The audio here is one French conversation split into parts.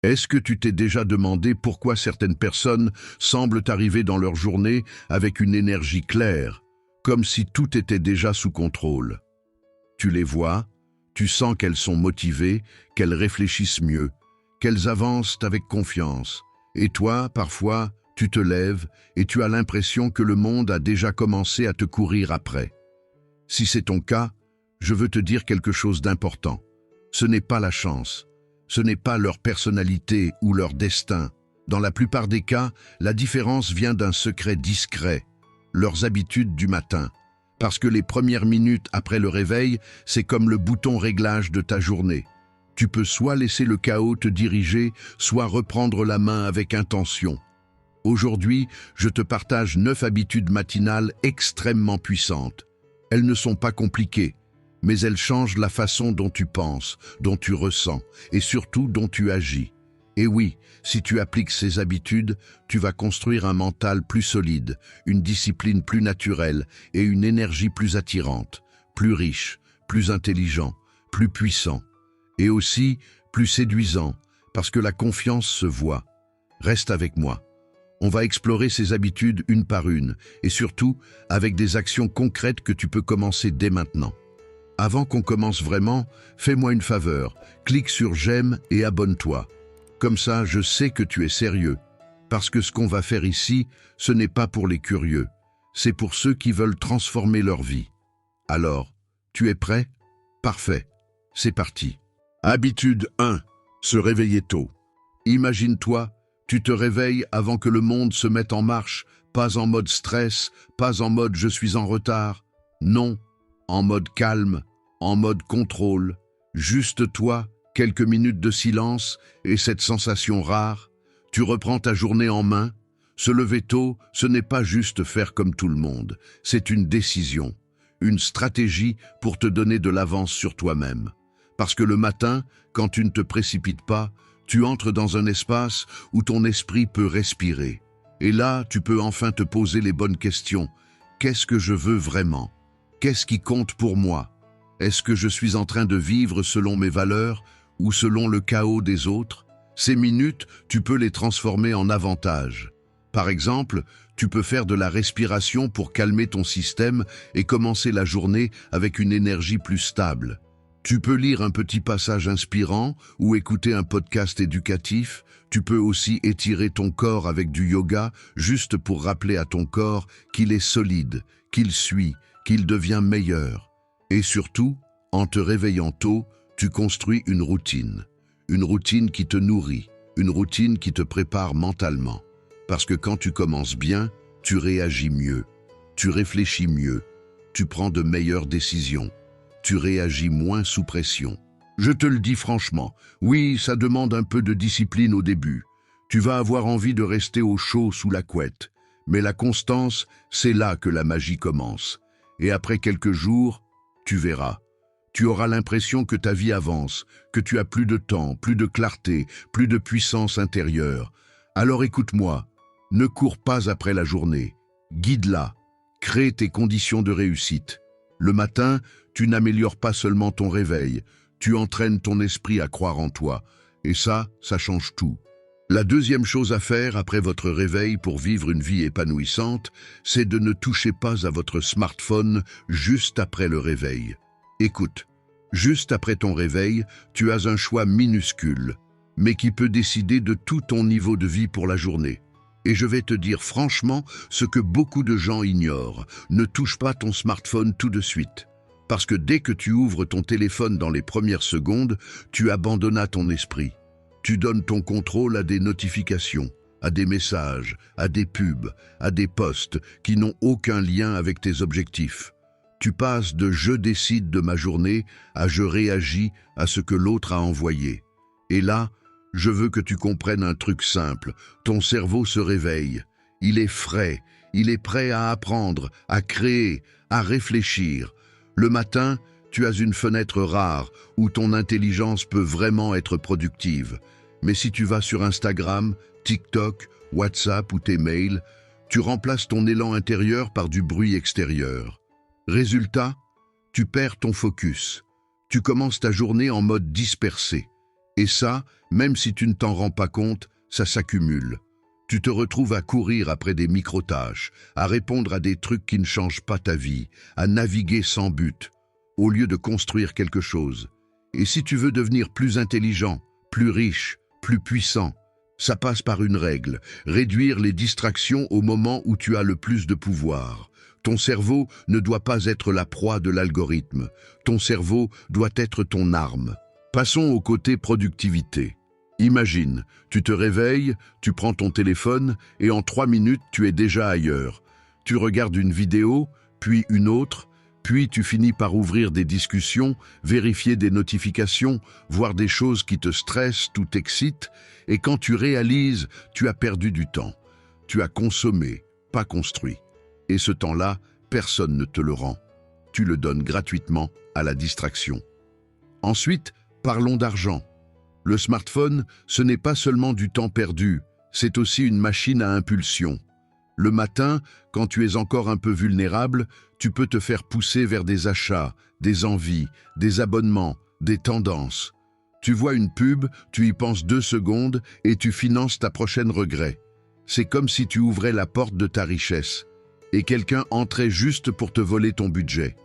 Est-ce que tu t'es déjà demandé pourquoi certaines personnes semblent arriver dans leur journée avec une énergie claire, comme si tout était déjà sous contrôle? Tu les vois, tu sens qu'elles sont motivées, qu'elles réfléchissent mieux, qu'elles avancent avec confiance. Et toi, parfois, tu te lèves et tu as l'impression que le monde a déjà commencé à te courir après. Si c'est ton cas, je veux te dire quelque chose d'important. Ce n'est pas la chance. Ce n'est pas leur personnalité ou leur destin. Dans la plupart des cas, la différence vient d'un secret discret, leurs habitudes du matin. Parce que les premières minutes après le réveil, c'est comme le bouton réglage de ta journée. Tu peux soit laisser le chaos te diriger, soit reprendre la main avec intention. Aujourd'hui, je te partage 9 habitudes matinales extrêmement puissantes. Elles ne sont pas compliquées, mais elles changent la façon dont tu penses, dont tu ressens et surtout dont tu agis. Et oui, si tu appliques ces habitudes, tu vas construire un mental plus solide, une discipline plus naturelle et une énergie plus attirante, plus riche, plus intelligent, plus puissant et aussi plus séduisant parce que la confiance se voit. Reste avec moi. On va explorer ces habitudes une par une et surtout avec des actions concrètes que tu peux commencer dès maintenant. Avant qu'on commence vraiment, fais-moi une faveur, clique sur j'aime et abonne-toi. Comme ça, je sais que tu es sérieux. Parce que ce qu'on va faire ici, ce n'est pas pour les curieux. C'est pour ceux qui veulent transformer leur vie. Alors, tu es prêt? Parfait. C'est parti. Habitude 1. Se réveiller tôt. Imagine-toi, tu te réveilles avant que le monde se mette en marche, pas en mode stress, pas en mode je suis en retard. Non, en mode calme, en mode contrôle. Juste toi, quelques minutes de silence et cette sensation rare. Tu reprends ta journée en main. Se lever tôt, ce n'est pas juste faire comme tout le monde. C'est une décision, une stratégie pour te donner de l'avance sur toi-même. Parce que le matin, quand tu ne te précipites pas, tu entres dans un espace où ton esprit peut respirer. Et là, tu peux enfin te poser les bonnes questions. Qu'est-ce que je veux vraiment? Qu'est-ce qui compte pour moi? Est-ce que je suis en train de vivre selon mes valeurs ou selon le chaos des autres? Ces minutes, tu peux les transformer en avantages. Par exemple, tu peux faire de la respiration pour calmer ton système et commencer la journée avec une énergie plus stable. Tu peux lire un petit passage inspirant ou écouter un podcast éducatif. Tu peux aussi étirer ton corps avec du yoga, juste pour rappeler à ton corps qu'il est solide, qu'il suit, qu'il devient meilleur. Et surtout, en te réveillant tôt, tu construis une routine qui te nourrit, une routine qui te prépare mentalement. Parce que quand tu commences bien, tu réagis mieux, tu réfléchis mieux, tu prends de meilleures décisions. Tu réagis moins sous pression. Je te le dis franchement, oui, ça demande un peu de discipline au début. Tu vas avoir envie de rester au chaud sous la couette. Mais la constance, c'est là que la magie commence. Et après quelques jours, tu verras. Tu auras l'impression que ta vie avance, que tu as plus de temps, plus de clarté, plus de puissance intérieure. Alors écoute-moi, ne cours pas après la journée. Guide-la, crée tes conditions de réussite. Le matin, tu n'améliores pas seulement ton réveil, tu entraînes ton esprit à croire en toi. Et ça change tout. La deuxième chose à faire après votre réveil pour vivre une vie épanouissante, c'est de ne toucher pas à votre smartphone juste après le réveil. Écoute, juste après ton réveil, tu as un choix minuscule, mais qui peut décider de tout ton niveau de vie pour la journée. Et je vais te dire franchement ce que beaucoup de gens ignorent. Ne touche pas ton smartphone tout de suite. Parce que dès que tu ouvres ton téléphone dans les premières secondes, tu abandonnes ton esprit. Tu donnes ton contrôle à des notifications, à des messages, à des pubs, à des posts qui n'ont aucun lien avec tes objectifs. Tu passes de « je décide de ma journée » à « je réagis à ce que l'autre a envoyé ». Et là, je veux que tu comprennes un truc simple. Ton cerveau se réveille. Il est frais. Il est prêt à apprendre, à créer, à réfléchir. Le matin, tu as une fenêtre rare où ton intelligence peut vraiment être productive. Mais si tu vas sur Instagram, TikTok, WhatsApp ou tes mails, tu remplaces ton élan intérieur par du bruit extérieur. Résultat, tu perds ton focus. Tu commences ta journée en mode dispersé. Et ça, même si tu ne t'en rends pas compte, ça s'accumule. Tu te retrouves à courir après des micro-tâches, à répondre à des trucs qui ne changent pas ta vie, à naviguer sans but, au lieu de construire quelque chose. Et si tu veux devenir plus intelligent, plus riche, plus puissant, ça passe par une règle: réduire les distractions au moment où tu as le plus de pouvoir. Ton cerveau ne doit pas être la proie de l'algorithme. Ton cerveau doit être ton arme. Passons au côté productivité. Imagine, tu te réveilles, tu prends ton téléphone et en 3 minutes, tu es déjà ailleurs. Tu regardes une vidéo, puis une autre, puis tu finis par ouvrir des discussions, vérifier des notifications, voir des choses qui te stressent ou t'excitent, et quand tu réalises, tu as perdu du temps. Tu as consommé, pas construit. Et ce temps-là, personne ne te le rend. Tu le donnes gratuitement à la distraction. Ensuite, parlons d'argent. Le smartphone, ce n'est pas seulement du temps perdu, c'est aussi une machine à impulsion. Le matin, quand tu es encore un peu vulnérable, tu peux te faire pousser vers des achats, des envies, des abonnements, des tendances. Tu vois une pub, tu y penses 2 secondes et tu finances ta prochaine regret. C'est comme si tu ouvrais la porte de ta richesse et quelqu'un entrait juste pour te voler ton budget.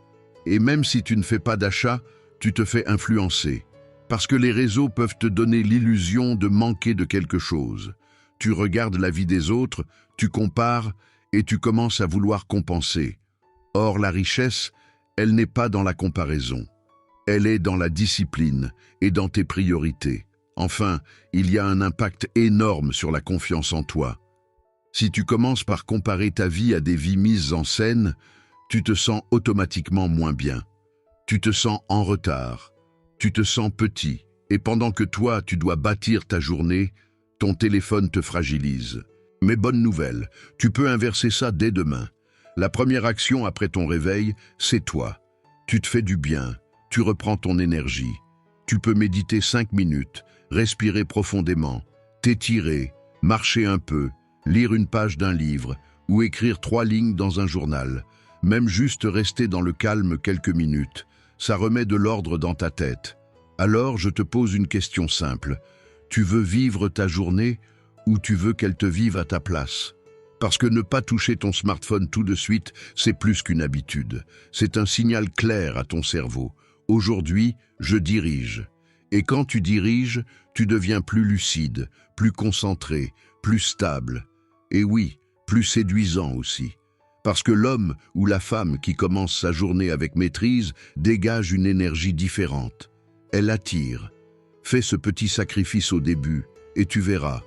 Et même si tu ne fais pas d'achat, tu te fais influencer. Parce que les réseaux peuvent te donner l'illusion de manquer de quelque chose. Tu regardes la vie des autres, tu compares et tu commences à vouloir compenser. Or, la richesse, elle n'est pas dans la comparaison. Elle est dans la discipline et dans tes priorités. Enfin, il y a un impact énorme sur la confiance en toi. Si tu commences par comparer ta vie à des vies mises en scène, tu te sens automatiquement moins bien. Tu te sens en retard. Tu te sens petit, et pendant que toi, tu dois bâtir ta journée, ton téléphone te fragilise. Mais bonne nouvelle, tu peux inverser ça dès demain. La première action après ton réveil, c'est toi. Tu te fais du bien, tu reprends ton énergie. Tu peux méditer 5 minutes, respirer profondément, t'étirer, marcher un peu, lire une page d'un livre ou écrire 3 lignes dans un journal. Même juste rester dans le calme quelques minutes. Ça remet de l'ordre dans ta tête. Alors, je te pose une question simple. Tu veux vivre ta journée ou tu veux qu'elle te vive à ta place? Parce que ne pas toucher ton smartphone tout de suite, c'est plus qu'une habitude. C'est un signal clair à ton cerveau. Aujourd'hui, je dirige. Et quand tu diriges, tu deviens plus lucide, plus concentré, plus stable. Et oui, plus séduisant aussi. Parce que l'homme ou la femme qui commence sa journée avec maîtrise dégage une énergie différente. Elle attire. Fais ce petit sacrifice au début et tu verras,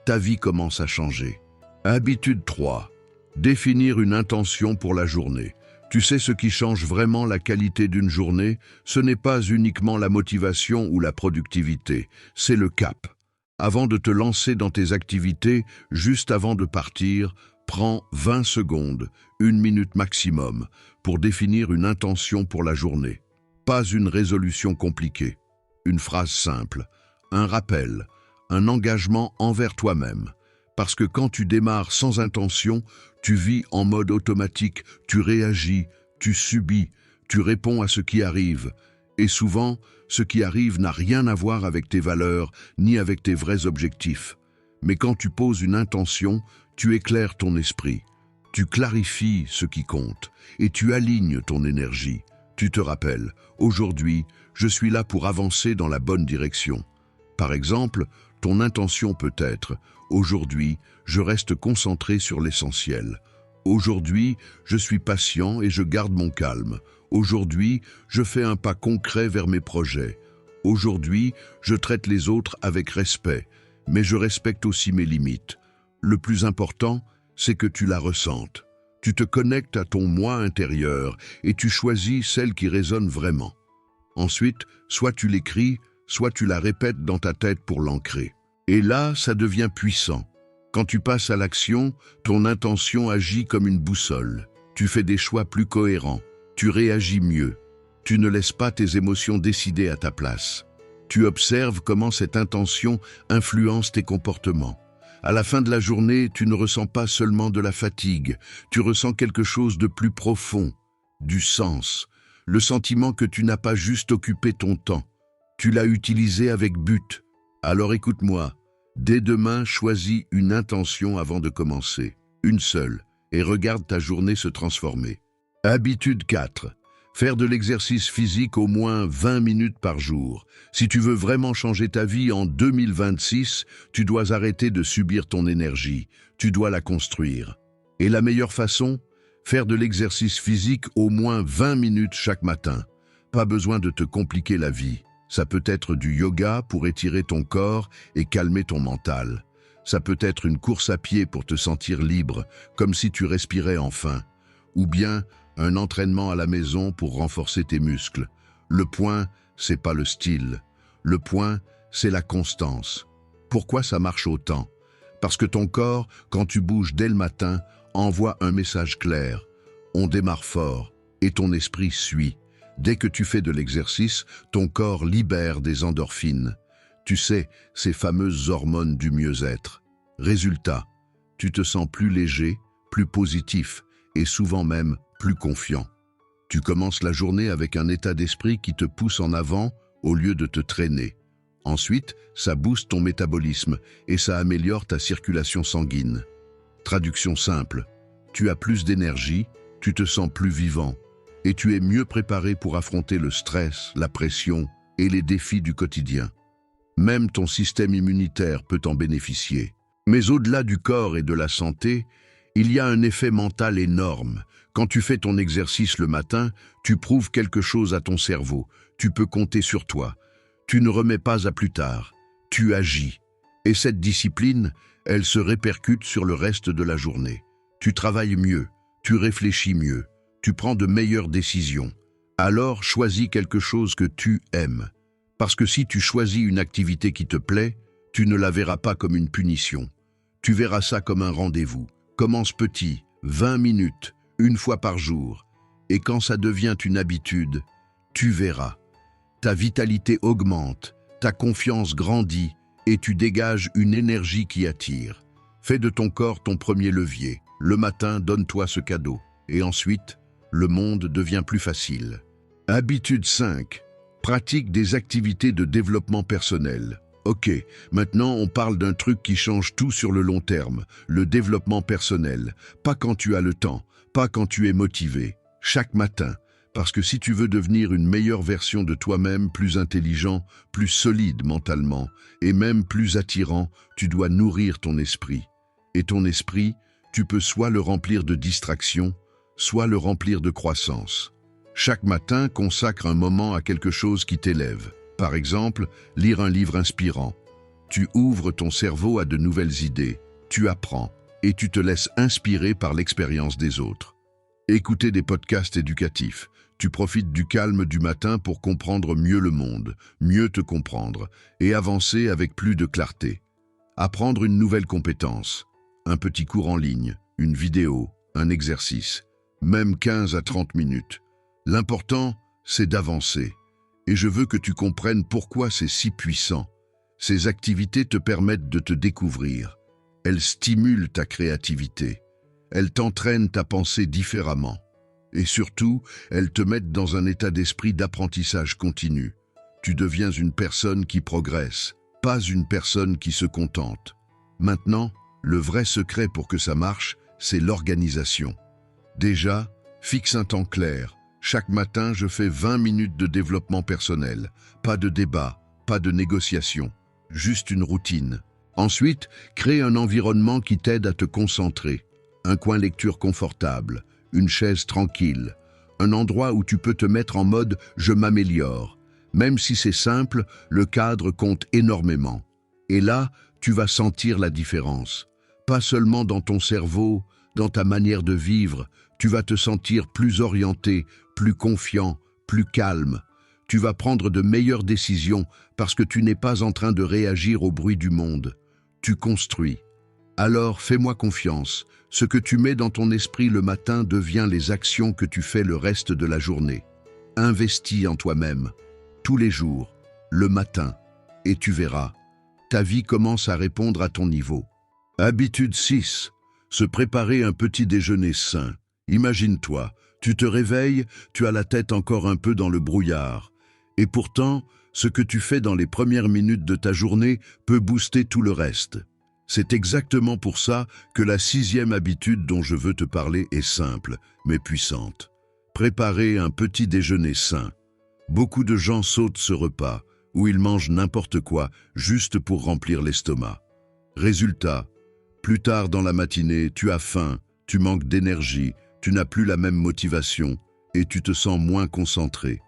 ta vie commence à changer. Habitude 3. Définir une intention pour la journée. Tu sais ce qui change vraiment la qualité d'une journée? Ce n'est pas uniquement la motivation ou la productivité, c'est le cap. Avant de te lancer dans tes activités, juste avant de partir, prends 20 secondes, 1 minute maximum, pour définir une intention pour la journée. Pas une résolution compliquée, une phrase simple, un rappel, un engagement envers toi-même. Parce que quand tu démarres sans intention, tu vis en mode automatique, tu réagis, tu subis, tu réponds à ce qui arrive. Et souvent, ce qui arrive n'a rien à voir avec tes valeurs, ni avec tes vrais objectifs. Mais quand tu poses une intention, tu éclaires ton esprit, tu clarifies ce qui compte et tu alignes ton énergie. Tu te rappelles, aujourd'hui, je suis là pour avancer dans la bonne direction. Par exemple, ton intention peut être, aujourd'hui, je reste concentré sur l'essentiel. Aujourd'hui, je suis patient et je garde mon calme. Aujourd'hui, je fais un pas concret vers mes projets. Aujourd'hui, je traite les autres avec respect, mais je respecte aussi mes limites. Le plus important, c'est que tu la ressentes. Tu te connectes à ton moi intérieur et tu choisis celle qui résonne vraiment. Ensuite, soit tu l'écris, soit tu la répètes dans ta tête pour l'ancrer. Et là, ça devient puissant. Quand tu passes à l'action, ton intention agit comme une boussole. Tu fais des choix plus cohérents. Tu réagis mieux. Tu ne laisses pas tes émotions décider à ta place. Tu observes comment cette intention influence tes comportements. À la fin de la journée, tu ne ressens pas seulement de la fatigue, tu ressens quelque chose de plus profond, du sens, le sentiment que tu n'as pas juste occupé ton temps. Tu l'as utilisé avec but, Alors écoute-moi, dès demain, choisis une intention avant de commencer, une seule, et regarde ta journée se transformer. Habitude 4. Faire de l'exercice physique au moins 20 minutes par jour. Si tu veux vraiment changer ta vie en 2026, tu dois arrêter de subir ton énergie, tu dois la construire. Et la meilleure façon? Faire de l'exercice physique au moins 20 minutes chaque matin. Pas besoin de te compliquer la vie. Ça peut être du yoga pour étirer ton corps et calmer ton mental. Ça peut être une course à pied pour te sentir libre, comme si tu respirais enfin. Ou bien un entraînement à la maison pour renforcer tes muscles. Le point, c'est pas le style. Le point, c'est la constance. Pourquoi ça marche autant? Parce que ton corps, quand tu bouges dès le matin, envoie un message clair. On démarre fort et ton esprit suit. Dès que tu fais de l'exercice, ton corps libère des endorphines. Tu sais, ces fameuses hormones du mieux-être. Résultat, tu te sens plus léger, plus positif et souvent même plus confiant. Tu commences la journée avec un état d'esprit qui te pousse en avant au lieu de te traîner. Ensuite, ça booste ton métabolisme et ça améliore ta circulation sanguine. Traduction simple, tu as plus d'énergie, tu te sens plus vivant et tu es mieux préparé pour affronter le stress, la pression et les défis du quotidien. Même ton système immunitaire peut en bénéficier. Mais au-delà du corps et de la santé, il y a un effet mental énorme. Quand tu fais ton exercice le matin, tu prouves quelque chose à ton cerveau. Tu peux compter sur toi. Tu ne remets pas à plus tard. Tu agis. Et cette discipline, elle se répercute sur le reste de la journée. Tu travailles mieux, tu réfléchis mieux, tu prends de meilleures décisions. Alors choisis quelque chose que tu aimes. Parce que si tu choisis une activité qui te plaît, tu ne la verras pas comme une punition. Tu verras ça comme un rendez-vous. Commence petit, 20 minutes, une fois par jour. Et quand ça devient une habitude, tu verras. Ta vitalité augmente, ta confiance grandit et tu dégages une énergie qui attire. Fais de ton corps ton premier levier. Le matin, donne-toi ce cadeau. Et ensuite, le monde devient plus facile. Habitude 5. Pratique des activités de développement personnel. Ok, maintenant on parle d'un truc qui change tout sur le long terme, le développement personnel. Pas quand tu as le temps, pas quand tu es motivé. Chaque matin. Parce que si tu veux devenir une meilleure version de toi-même, plus intelligent, plus solide mentalement, et même plus attirant, tu dois nourrir ton esprit. Et ton esprit, tu peux soit le remplir de distraction, soit le remplir de croissance. Chaque matin, consacre un moment à quelque chose qui t'élève. Par exemple, lire un livre inspirant. Tu ouvres ton cerveau à de nouvelles idées, tu apprends, et tu te laisses inspirer par l'expérience des autres. Écouter des podcasts éducatifs. Tu profites du calme du matin pour comprendre mieux le monde, mieux te comprendre, et avancer avec plus de clarté. Apprendre une nouvelle compétence. Un petit cours en ligne, une vidéo, un exercice, même 15 à 30 minutes. L'important, c'est d'avancer. Et je veux que tu comprennes pourquoi c'est si puissant. Ces activités te permettent de te découvrir. Elles stimulent ta créativité. Elles t'entraînent à penser différemment. Et surtout, elles te mettent dans un état d'esprit d'apprentissage continu. Tu deviens une personne qui progresse, pas une personne qui se contente. Maintenant, le vrai secret pour que ça marche, c'est l'organisation. Déjà, fixe un temps clair. Chaque matin, je fais 20 minutes de développement personnel. Pas de débat, pas de négociation, juste une routine. Ensuite, crée un environnement qui t'aide à te concentrer. Un coin lecture confortable, une chaise tranquille, un endroit où tu peux te mettre en mode « je m'améliore ». Même si c'est simple, le cadre compte énormément. Et là, tu vas sentir la différence. Pas seulement dans ton cerveau, dans ta manière de vivre, tu vas te sentir plus orienté, plus confiant, plus calme. Tu vas prendre de meilleures décisions parce que tu n'es pas en train de réagir au bruit du monde. Tu construis. Alors fais-moi confiance. Ce que tu mets dans ton esprit le matin devient les actions que tu fais le reste de la journée. Investis en toi-même, tous les jours, le matin, et tu verras, ta vie commence à répondre à ton niveau. Habitude 6. Se préparer un petit déjeuner sain. Imagine-toi, tu te réveilles, tu as la tête encore un peu dans le brouillard. Et pourtant, Ce que tu fais dans les premières minutes de ta journée peut booster tout le reste. C'est exactement pour ça que la 6e habitude dont je veux te parler est simple, mais puissante. Préparer un petit déjeuner sain. Beaucoup de gens sautent ce repas, où ils mangent n'importe quoi, juste pour remplir l'estomac. Résultat, plus tard dans la matinée, tu as faim, tu manques d'énergie, tu n'as plus la même motivation et tu te sens moins concentré.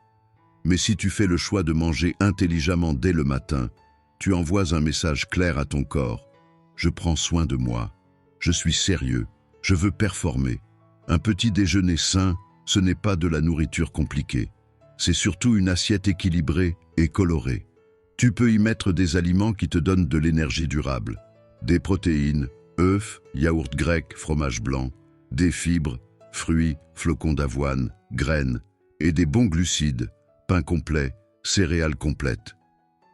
Mais si tu fais le choix de manger intelligemment dès le matin, tu envoies un message clair à ton corps. Je prends soin de moi, je suis sérieux, je veux performer. Un petit déjeuner sain, ce n'est pas de la nourriture compliquée. C'est surtout une assiette équilibrée et colorée. Tu peux y mettre des aliments qui te donnent de l'énergie durable. Des protéines, œufs, yaourt grec, fromage blanc, des fibres, fruits, flocons d'avoine, graines, et des bons glucides, pain complet, céréales complètes.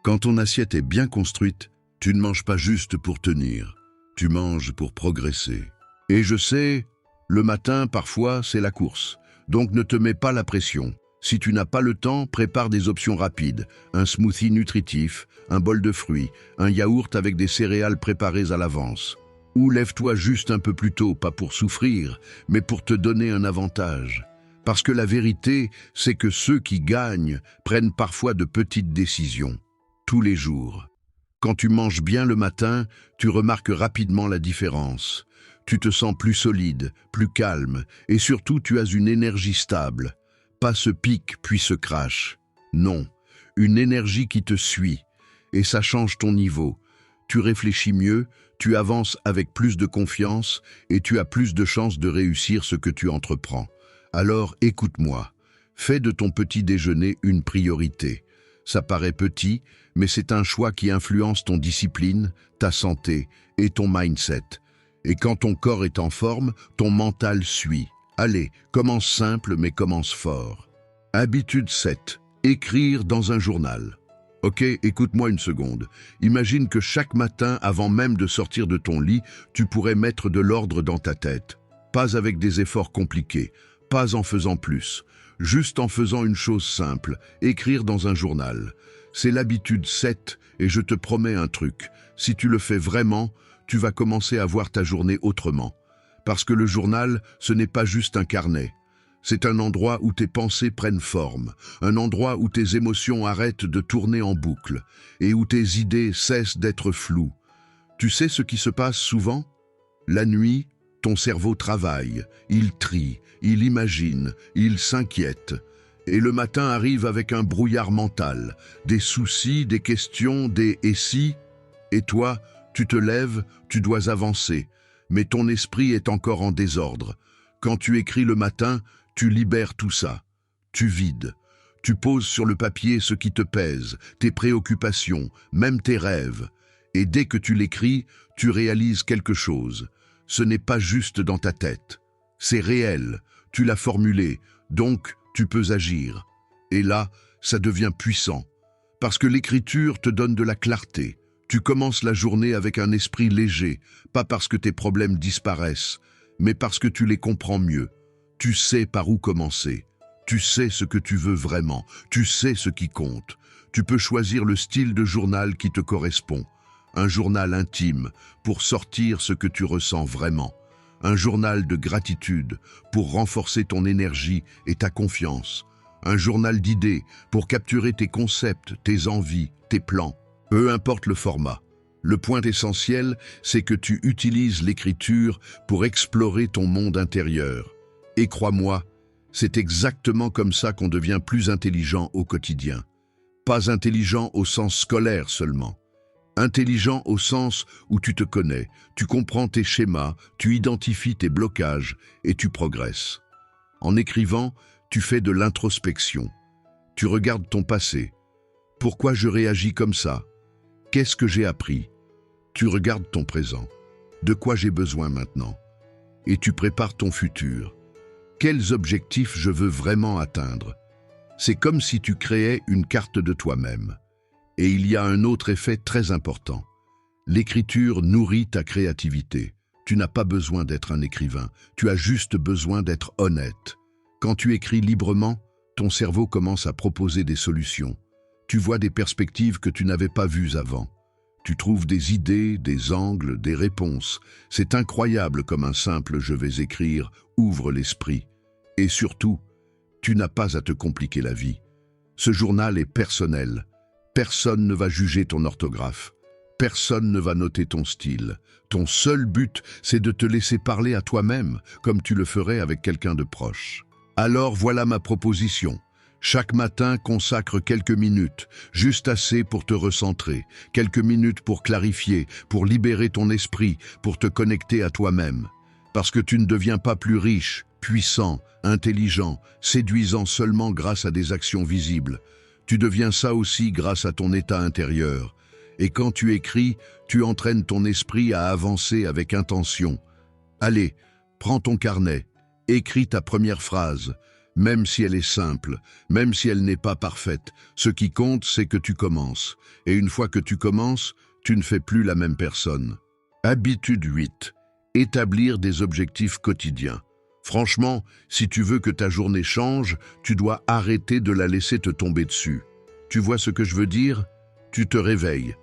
Quand ton assiette est bien construite, tu ne manges pas juste pour tenir, tu manges pour progresser. Et je sais, le matin, parfois, c'est la course, donc ne te mets pas la pression. Si tu n'as pas le temps, prépare des options rapides, un smoothie nutritif, un bol de fruits, un yaourt avec des céréales préparées à l'avance. Ou lève-toi juste un peu plus tôt, pas pour souffrir, mais pour te donner un avantage. Parce que la vérité, c'est que ceux qui gagnent prennent parfois de petites décisions, tous les jours. Quand tu manges bien le matin, tu remarques rapidement la différence. Tu te sens plus solide, plus calme, et surtout tu as une énergie stable. Pas ce pic puis ce crash. Non, une énergie qui te suit. Et ça change ton niveau. Tu réfléchis mieux, tu avances avec plus de confiance et tu as plus de chances de réussir ce que tu entreprends. Alors écoute-moi. Fais de ton petit déjeuner une priorité. Ça paraît petit, mais c'est un choix qui influence ton discipline, ta santé et ton mindset. Et quand ton corps est en forme, ton mental suit. Allez, commence simple mais commence fort. Habitude 7. Écrire dans un journal. Ok, écoute-moi une seconde. Imagine que chaque matin, avant même de sortir de ton lit, tu pourrais mettre de l'ordre dans ta tête. Pas avec des efforts compliqués, pas en faisant plus. Juste en faisant une chose simple, écrire dans un journal. C'est l'habitude 7 et je te promets un truc. Si tu le fais vraiment, tu vas commencer à voir ta journée autrement. Parce que le journal, ce n'est pas juste un carnet. C'est un endroit où tes pensées prennent forme, un endroit où tes émotions arrêtent de tourner en boucle et où tes idées cessent d'être floues. Tu sais ce qui se passe souvent? La nuit, ton cerveau travaille, il trie, il imagine, il s'inquiète. Et le matin arrive avec un brouillard mental, des soucis, des questions, des « et si ?» Et toi, tu te lèves, tu dois avancer. Mais ton esprit est encore en désordre. Quand tu écris le matin, tu libères tout ça. Tu vides. Tu poses sur le papier ce qui te pèse, tes préoccupations, même tes rêves. Et dès que tu l'écris, tu réalises quelque chose. Ce n'est pas juste dans ta tête. C'est réel. Tu l'as formulé. Donc, tu peux agir. Et là, ça devient puissant. Parce que l'écriture te donne de la clarté. Tu commences la journée avec un esprit léger, pas parce que tes problèmes disparaissent, mais parce que tu les comprends mieux. Tu sais par où commencer. Tu sais ce que tu veux vraiment. Tu sais ce qui compte. Tu peux choisir le style de journal qui te correspond. Un journal intime pour sortir ce que tu ressens vraiment. Un journal de gratitude pour renforcer ton énergie et ta confiance. Un journal d'idées pour capturer tes concepts, tes envies, tes plans. Peu importe le format. Le point essentiel, c'est que tu utilises l'écriture pour explorer ton monde intérieur. Et crois-moi, c'est exactement comme ça qu'on devient plus intelligent au quotidien. Pas intelligent au sens scolaire seulement. Intelligent au sens où tu te connais, tu comprends tes schémas, tu identifies tes blocages et tu progresses. En écrivant, tu fais de l'introspection. Tu regardes ton passé. Pourquoi je réagis comme ça? Qu'est-ce que j'ai appris? Tu regardes ton présent. De quoi j'ai besoin maintenant? Et tu prépares ton futur. Quels objectifs je veux vraiment atteindre? C'est comme si tu créais une carte de toi-même. Et il y a un autre effet très important. L'écriture nourrit ta créativité. Tu n'as pas besoin d'être un écrivain, tu as juste besoin d'être honnête. Quand tu écris librement, ton cerveau commence à proposer des solutions. Tu vois des perspectives que tu n'avais pas vues avant. Tu trouves des idées, des angles, des réponses. C'est incroyable comme un simple « je vais écrire » ouvre l'esprit. Et surtout, tu n'as pas à te compliquer la vie. Ce journal est personnel. Personne ne va juger ton orthographe. Personne ne va noter ton style. Ton seul but, c'est de te laisser parler à toi-même, comme tu le ferais avec quelqu'un de proche. Alors voilà ma proposition. Chaque matin, consacre quelques minutes, juste assez pour te recentrer, quelques minutes pour clarifier, pour libérer ton esprit, pour te connecter à toi-même. Parce que tu ne deviens pas plus riche, puissant, intelligent, séduisant seulement grâce à des actions visibles. Tu deviens ça aussi grâce à ton état intérieur. Et quand tu écris, tu entraînes ton esprit à avancer avec intention. Allez, prends ton carnet, écris ta première phrase. Même si elle est simple, même si elle n'est pas parfaite, ce qui compte, c'est que tu commences. Et une fois que tu commences, tu ne fais plus la même personne. Habitude 8. Établir des objectifs quotidiens. Franchement, si tu veux que ta journée change, tu dois arrêter de la laisser te tomber dessus. Tu vois ce que je veux dire? Tu te réveilles.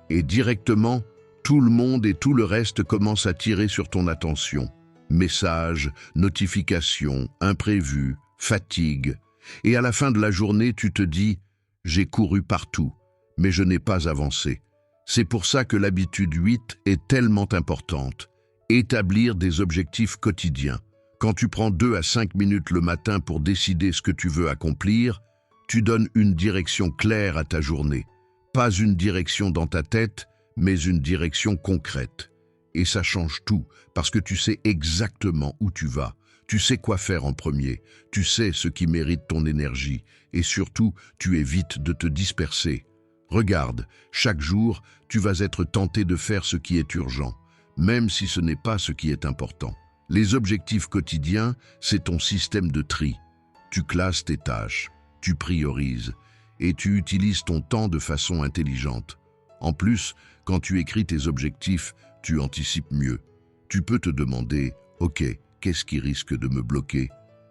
Et directement, tout le monde et tout le reste commencent à tirer sur ton attention. Messages, notifications, imprévus, fatigue. Et à la fin de la journée, tu te dis « j'ai couru partout, mais je n'ai pas avancé ». C'est pour ça que l'habitude 8 est tellement importante. Établir des objectifs quotidiens. Quand tu prends 2 à 5 minutes le matin pour décider ce que tu veux accomplir, tu donnes une direction claire à ta journée. Pas une direction dans ta tête, mais une direction concrète. Et ça change tout, parce que tu sais exactement où tu vas. Tu sais quoi faire en premier, tu sais ce qui mérite ton énergie, et surtout, tu évites de te disperser. Regarde, chaque jour, tu vas être tenté de faire ce qui est urgent, même si ce n'est pas ce qui est important. Les objectifs quotidiens, c'est ton système de tri. Tu classes tes tâches, tu priorises, et tu utilises ton temps de façon intelligente. En plus, quand tu écris tes objectifs, tu anticipes mieux. Tu peux te demander, ok, qu'est-ce qui risque de me bloquer?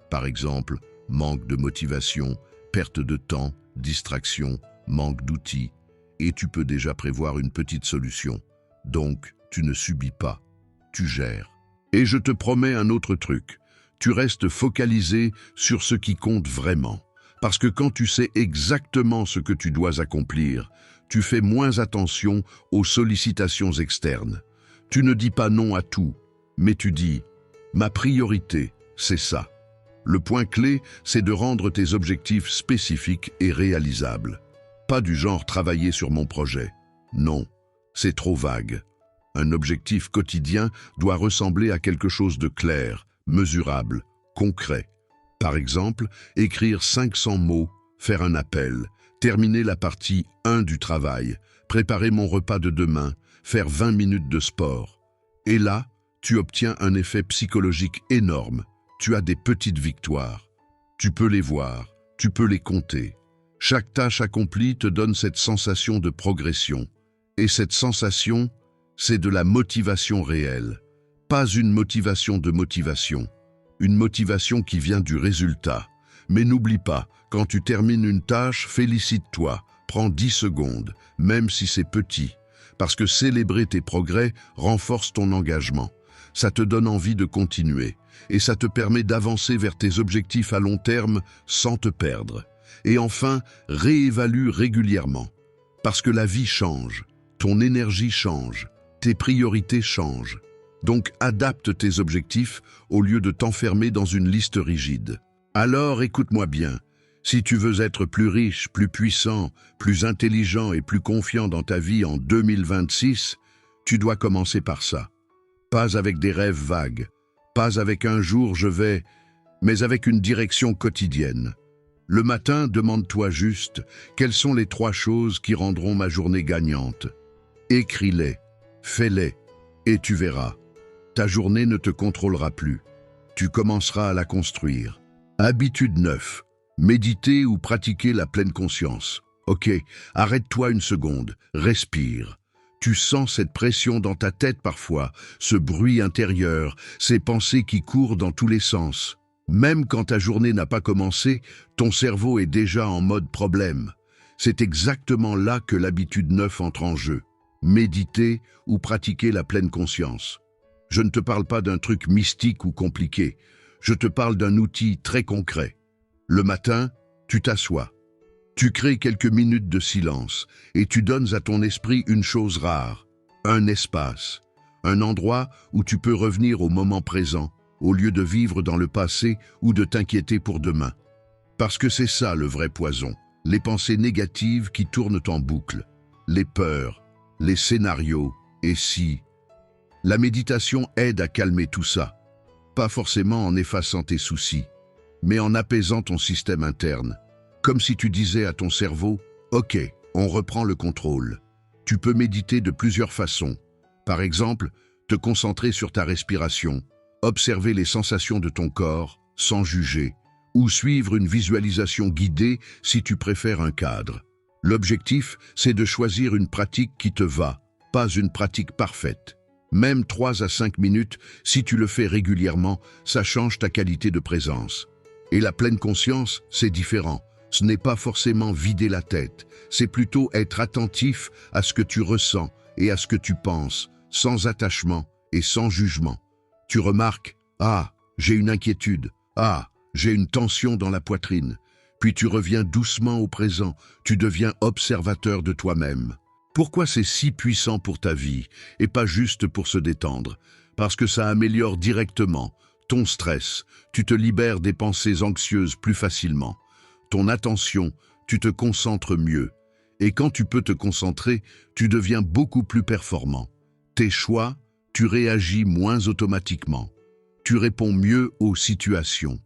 Par exemple, manque de motivation, perte de temps, distraction, manque d'outils. Et tu peux déjà prévoir une petite solution. Donc, tu ne subis pas, tu gères. Et je te promets un autre truc. Tu restes focalisé sur ce qui compte vraiment. Parce que quand tu sais exactement ce que tu dois accomplir, tu fais moins attention aux sollicitations externes. Tu ne dis pas non à tout, mais tu dis « ma priorité, c'est ça ». Le point clé, c'est de rendre tes objectifs spécifiques et réalisables. Pas du genre travailler sur mon projet. Non, c'est trop vague. Un objectif quotidien doit ressembler à quelque chose de clair, mesurable, concret. Par exemple, écrire 500 mots, faire un appel, terminer la partie 1 du travail, préparer mon repas de demain, faire 20 minutes de sport. Et là, tu obtiens un effet psychologique énorme. Tu as des petites victoires. Tu peux les voir, tu peux les compter. Chaque tâche accomplie te donne cette sensation de progression. Et cette sensation, c'est de la motivation réelle. Pas une motivation de motivation. Une motivation qui vient du résultat. Mais n'oublie pas, quand tu termines une tâche, félicite-toi. Prends 10 secondes, même si c'est petit. Parce que célébrer tes progrès renforce ton engagement. Ça te donne envie de continuer. Et ça te permet d'avancer vers tes objectifs à long terme sans te perdre. Et enfin, réévalue régulièrement. Parce que la vie change, ton énergie change, tes priorités changent. Donc adapte tes objectifs au lieu de t'enfermer dans une liste rigide. Alors écoute-moi bien, si tu veux être plus riche, plus puissant, plus intelligent et plus confiant dans ta vie en 2026, tu dois commencer par ça. Pas avec des rêves vagues, pas avec un jour je vais, mais avec une direction quotidienne. Le matin, demande-toi juste, quelles sont les 3 choses qui rendront ma journée gagnante? Écris-les, fais-les, et tu verras. Ta journée ne te contrôlera plus. Tu commenceras à la construire. Habitude 9. Méditer ou pratiquer la pleine conscience. Ok, arrête-toi une seconde, respire. Tu sens cette pression dans ta tête parfois, ce bruit intérieur, ces pensées qui courent dans tous les sens. Même quand ta journée n'a pas commencé, ton cerveau est déjà en mode problème. C'est exactement là que l'habitude 9 entre en jeu. Méditer ou pratiquer la pleine conscience. Je ne te parle pas d'un truc mystique ou compliqué. Je te parle d'un outil très concret. Le matin, tu t'assois. Tu crées quelques minutes de silence et tu donnes à ton esprit une chose rare, un espace, un endroit où tu peux revenir au moment présent, au lieu de vivre dans le passé ou de t'inquiéter pour demain. Parce que c'est ça le vrai poison, les pensées négatives qui tournent en boucle, les peurs, les scénarios, et si. La méditation aide à calmer tout ça, pas forcément en effaçant tes soucis, mais en apaisant ton système interne. Comme si tu disais à ton cerveau, « Ok, on reprend le contrôle ». Tu peux méditer de plusieurs façons. Par exemple, te concentrer sur ta respiration, observer les sensations de ton corps, sans juger, ou suivre une visualisation guidée si tu préfères un cadre. L'objectif, c'est de choisir une pratique qui te va, pas une pratique parfaite. Même 3 à 5 minutes, si tu le fais régulièrement, ça change ta qualité de présence. Et la pleine conscience, c'est différent. Ce n'est pas forcément vider la tête, c'est plutôt être attentif à ce que tu ressens et à ce que tu penses, sans attachement et sans jugement. Tu remarques, « Ah, j'ai une inquiétude. Ah, j'ai une tension dans la poitrine. » Puis tu reviens doucement au présent, tu deviens observateur de toi-même. Pourquoi c'est si puissant pour ta vie et pas juste pour se détendre? Parce que ça améliore directement ton stress, tu te libères des pensées anxieuses plus facilement. Ton attention, tu te concentres mieux. Et quand tu peux te concentrer, tu deviens beaucoup plus performant. Tes choix, tu réagis moins automatiquement. Tu réponds mieux aux situations.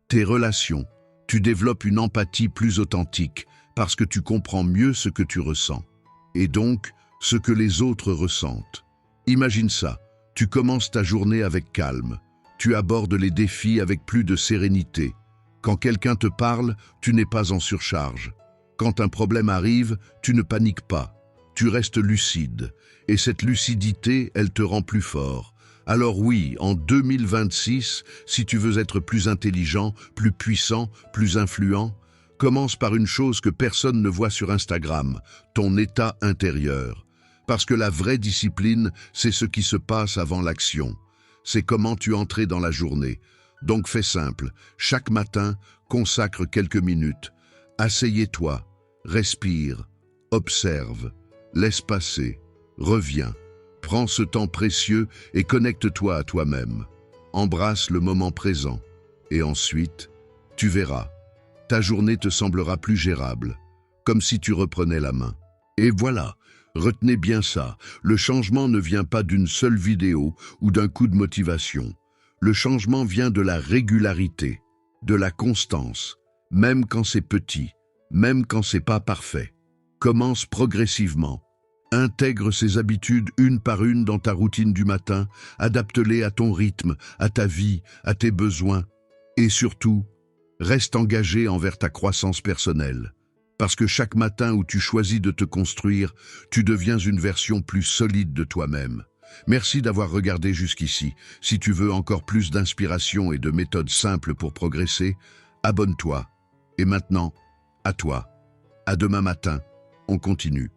Tes relations, tu développes une empathie plus authentique parce que tu comprends mieux ce que tu ressens. Et donc, ce que les autres ressentent. Imagine ça, tu commences ta journée avec calme. Tu abordes les défis avec plus de sérénité. Quand quelqu'un te parle, tu n'es pas en surcharge. Quand un problème arrive, tu ne paniques pas. Tu restes lucide. Et cette lucidité, elle te rend plus fort. Alors oui, en 2026, si tu veux être plus intelligent, plus puissant, plus influent, commence par une chose que personne ne voit sur Instagram, ton état intérieur. Parce que la vraie discipline, c'est ce qui se passe avant l'action. C'est comment tu entrais dans la journée. Donc fais simple, chaque matin, consacre quelques minutes. Asseyez-toi, respire, observe, laisse passer, reviens. Prends ce temps précieux et connecte-toi à toi-même. Embrasse le moment présent. Et ensuite, tu verras. Ta journée te semblera plus gérable, comme si tu reprenais la main. Et voilà, retenez bien ça, le changement ne vient pas d'une seule vidéo ou d'un coup de motivation. Le changement vient de la régularité, de la constance, même quand c'est petit, même quand c'est pas parfait. Commence progressivement. Intègre ces habitudes une par une dans ta routine du matin, adapte-les à ton rythme, à ta vie, à tes besoins. Et surtout, reste engagé envers ta croissance personnelle. Parce que chaque matin où tu choisis de te construire, tu deviens une version plus solide de toi-même. Merci d'avoir regardé jusqu'ici. Si tu veux encore plus d'inspiration et de méthodes simples pour progresser, abonne-toi. Et maintenant, à toi. À demain matin, on continue.